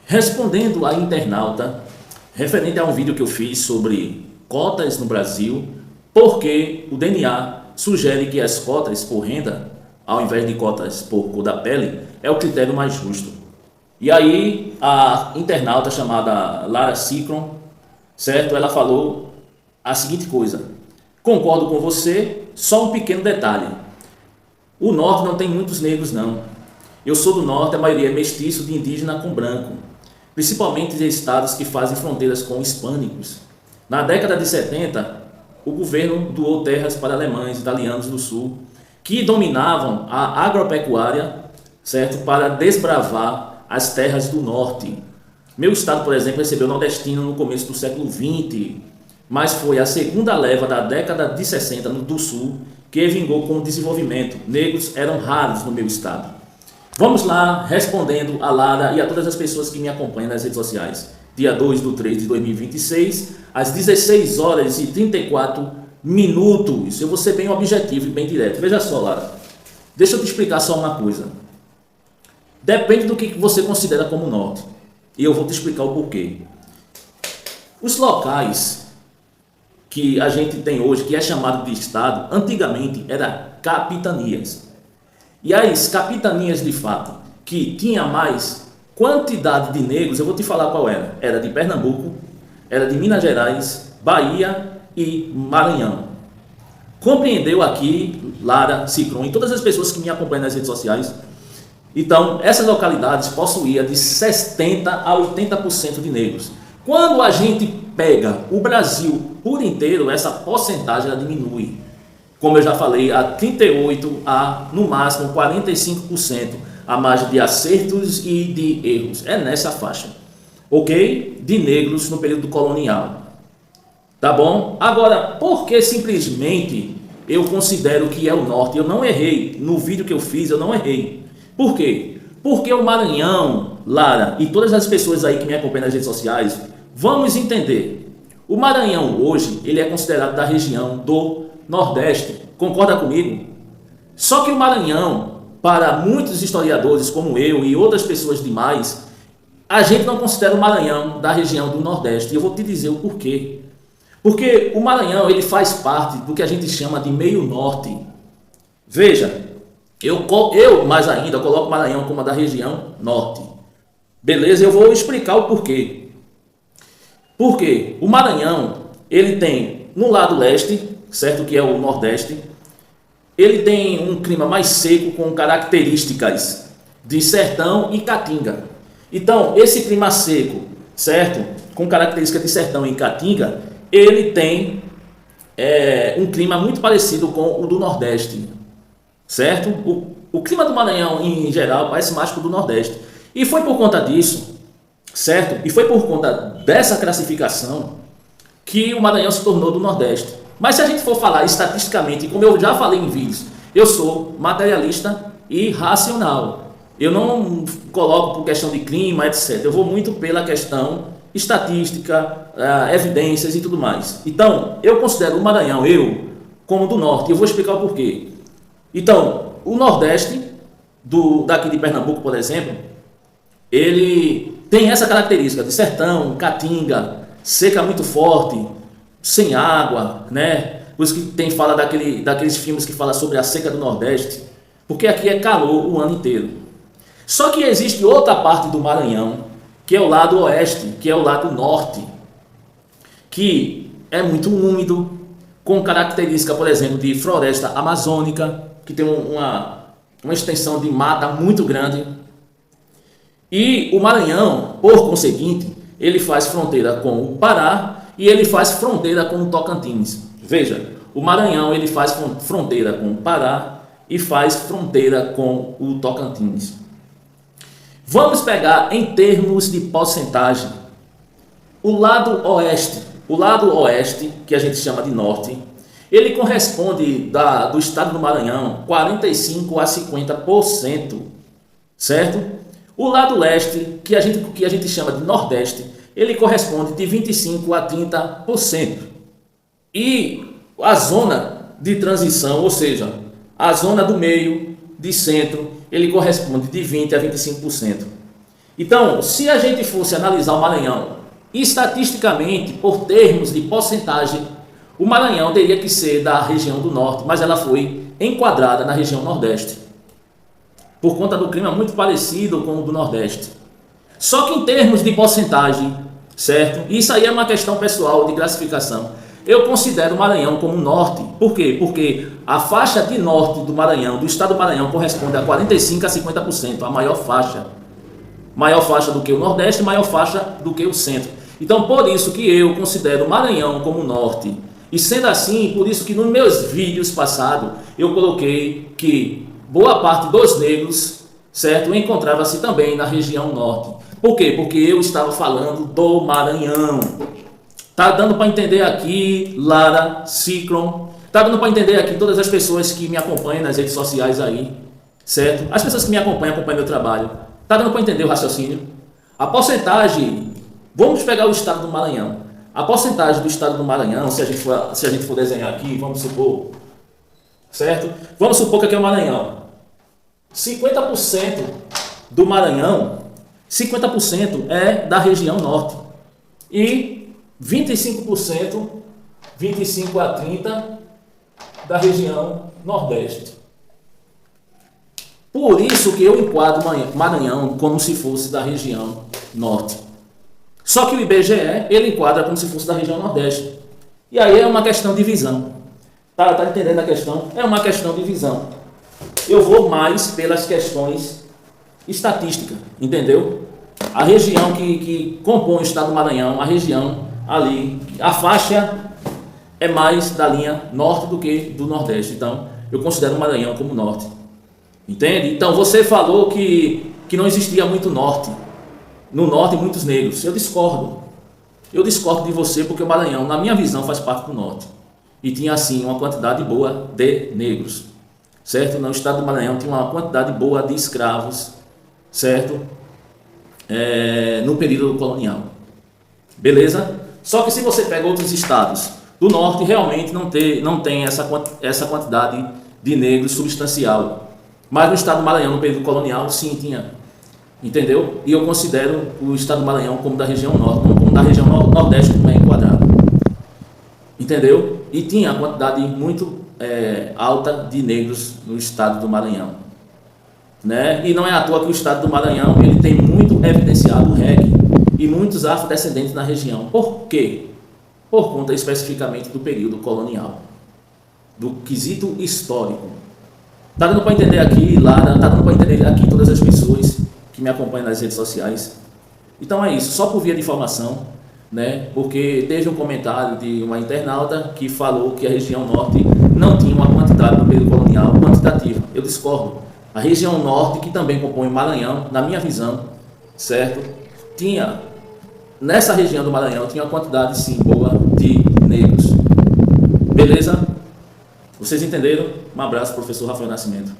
Respondendo à internauta, referente a um vídeo que eu fiz sobre cotas no Brasil, porque o DNA sugere que as cotas por renda, ao invés de cotas por cor da pele, é o critério mais justo. E aí a internauta chamada Lara Cicron, certo? Ela falou a seguinte coisa: concordo com você, só um pequeno detalhe. O norte não tem muitos negros não. Eu sou do norte, a maioria é mestiço de indígena com branco, principalmente de estados que fazem fronteiras com hispânicos. Na década de 70, o governo doou terras para alemães e italianos do sul, que dominavam a agropecuária, certo, para desbravar as terras do norte. Meu estado, por exemplo, recebeu nordestino no começo do século XX, mas foi a segunda leva da década de 60 do sul que vingou com o desenvolvimento. Negros eram raros no meu estado. Vamos lá, respondendo a Lara e a todas as pessoas que me acompanham nas redes sociais. Dia 2/3/2026, às 16 horas e 34 minutos. Eu vou ser bem objetivo e bem direto. Veja só, Lara, deixa eu te explicar só uma coisa. Depende do que você considera como norte. E eu vou te explicar o porquê. Os locais que a gente tem hoje, que é chamado de estado, antigamente era capitanias. E as capitanias de fato, que tinha mais quantidade de negros, eu vou te falar qual era. Era de Pernambuco, era de Minas Gerais, Bahia e Maranhão. Compreendeu aqui, Lara Cicron, e todas as pessoas que me acompanham nas redes sociais? Então, essas localidades possuíam de 60% a 80% de negros. Quando a gente pega o Brasil por inteiro, essa porcentagem ela diminui. Como eu já falei, a 38% a, no máximo, 45% a margem de acertos e de erros. É nessa faixa, ok? De negros no período colonial. Tá bom? Agora, por que simplesmente eu considero que é o norte? Eu não errei. No vídeo que eu fiz, eu não errei. Por quê? Porque o Maranhão, Lara, e todas as pessoas aí que me acompanham nas redes sociais, vamos entender. O Maranhão hoje, ele é considerado da região do Nordeste. Concorda comigo? Só que o Maranhão, para muitos historiadores como eu e outras pessoas demais, a gente não considera o Maranhão da região do Nordeste. E eu vou te dizer o porquê. Porque o Maranhão, ele faz parte do que a gente chama de meio norte. Veja, eu mais ainda coloco o Maranhão como uma da região norte. Beleza? Eu vou explicar o porquê. Porque o Maranhão, ele tem no lado leste, certo, que é o Nordeste, ele tem um clima mais seco com características de sertão e caatinga. Então, esse clima seco, certo, com características de sertão e caatinga, ele tem um clima muito parecido com o do Nordeste, certo? O clima do Maranhão, em geral, parece mais que o do Nordeste. E foi por conta disso, certo? E foi por conta dessa classificação que o Maranhão se tornou do Nordeste. Mas se a gente for falar estatisticamente, como eu já falei em vídeos, eu sou materialista e racional. Eu não coloco por questão de clima, etc. Eu vou muito pela questão estatística, evidências e tudo mais. Então, eu considero o Maranhão, como do Norte. Eu vou explicar o porquê. Então, o Nordeste, daqui de Pernambuco, por exemplo, ele tem essa característica de sertão, caatinga, seca muito forte, sem água, né? Por isso que fala daqueles filmes que falam sobre a seca do Nordeste, porque aqui é calor o ano inteiro. Só que existe outra parte do Maranhão, que é o lado oeste, que é o lado norte, que é muito úmido, com característica, por exemplo, de floresta amazônica, que tem uma extensão de mata muito grande. E o Maranhão, por conseguinte, ele faz fronteira com o Pará e ele faz fronteira com o Tocantins. Veja, o Maranhão ele faz fronteira com o Pará e faz fronteira com o Tocantins. Vamos pegar em termos de porcentagem. O lado oeste, que a gente chama de norte, ele corresponde do estado do Maranhão 45% a 50%, certo? O lado leste, que a gente chama de nordeste, ele corresponde de 25% a 30%. E a zona de transição, ou seja, a zona do meio, de centro, ele corresponde de 20% a 25%. Então, se a gente fosse analisar o Maranhão estatisticamente, por termos de porcentagem, o Maranhão teria que ser da região do norte, mas ela foi enquadrada na região nordeste, por conta do clima muito parecido com o do nordeste. Só que em termos de porcentagem, certo? Isso aí é uma questão pessoal de classificação. Eu considero o Maranhão como norte. Por quê? Porque a faixa de norte do Maranhão, do estado do Maranhão, corresponde a 45% a 50%, a maior faixa. Maior faixa do que o nordeste, maior faixa do que o centro. Então, por isso que eu considero o Maranhão como norte. E sendo assim, por isso que nos meus vídeos passados, eu coloquei que boa parte dos negros, certo, encontrava-se também na região norte. Por quê? Porque eu estava falando do Maranhão. Tá dando para entender aqui, Lara, Ciclon, tá dando para entender aqui todas as pessoas que me acompanham nas redes sociais aí, certo? As pessoas que me acompanham meu trabalho. Tá dando para entender o raciocínio? A porcentagem, vamos pegar o estado do Maranhão. A porcentagem do estado do Maranhão, se a gente for desenhar aqui, vamos supor, certo? Vamos supor que aqui é o Maranhão. 50% do Maranhão, 50% é da região norte. E 25%, 25 a 30% da região nordeste. Por isso que eu enquadro Maranhão como se fosse da região norte. Só que o IBGE, ele enquadra como se fosse da região nordeste. E aí é uma questão de visão. Tá entendendo a questão? É uma questão de visão. Eu vou mais pelas questões estatísticas, entendeu? A região que compõe o estado do Maranhão, a região ali, a faixa é mais da linha norte do que do nordeste. Então, eu considero o Maranhão como norte. Entende? Então, você falou que não existia muito norte. No norte, muitos negros. Eu discordo. Eu discordo de você porque o Maranhão, na minha visão, faz parte do norte. E tinha, assim, uma quantidade boa de negros. Certo? No estado do Maranhão tinha uma quantidade boa de escravos. Certo? No período colonial. Beleza? Só que se você pega outros estados do norte, realmente não tem essa quantidade de negros substancial. Mas no estado do Maranhão, no período colonial, sim, tinha. Entendeu? E eu considero o estado do Maranhão como da região norte, como da região nordeste, como é enquadrado. Entendeu? E tinha a quantidade muito alta de negros no estado do Maranhão. Né? E não é à toa que o estado do Maranhão ele tem muito evidenciado o reggae e muitos afrodescendentes na região. Por quê? Por conta especificamente do período colonial, do quesito histórico. Tá dando para entender aqui, Lara, tá dando para entender aqui todas as pessoas que me acompanham nas redes sociais. Então é isso, só por via de informação, né? Porque teve um comentário de uma internauta que falou que a região norte não tinha uma quantidade no período colonial quantitativa. Eu discordo. A região norte, que também compõe o Maranhão, na minha visão, certo? Nessa região do Maranhão, tinha uma quantidade, sim, boa de negros. Beleza? Vocês entenderam? Um abraço, professor Rafael Nascimento.